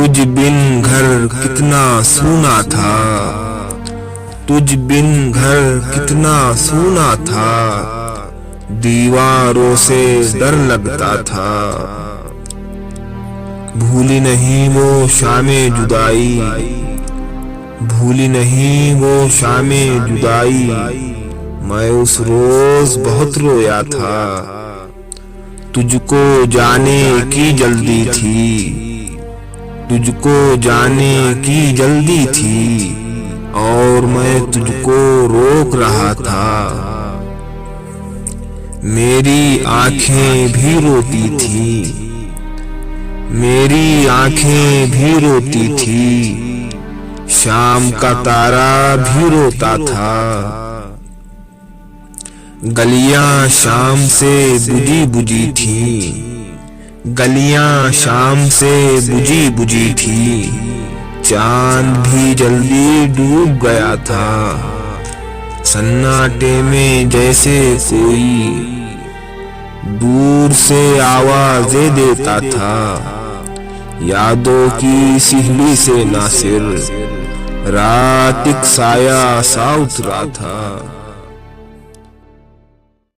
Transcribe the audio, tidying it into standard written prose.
तुझ बिन घर कितना सूना था, तुझ बिन घर कितना सूना था, दीवारों से डर लगता था। भूली नहीं वो शामे जुदाई, भूली नहीं वो शामे जुदाई, मैं उस रोज बहुत रोया था। तुझको जाने की जल्दी थी, तुझको जाने की जल्दी थी, और मैं तुझको रोक रहा था। मेरी आंखें भी रोती थी, मेरी आंखें भी रोती थी, शाम का तारा भी रोता था। गलियां शाम से बुझी बुझी थी, गलियां शाम से बुझी बुझी थी, चांद भी जल्दी डूब गया था। सन्नाटे में जैसे कोई दूर से आवाजें देता था, यादों की सिहली से नासिर रात एक साया सा उतरा था।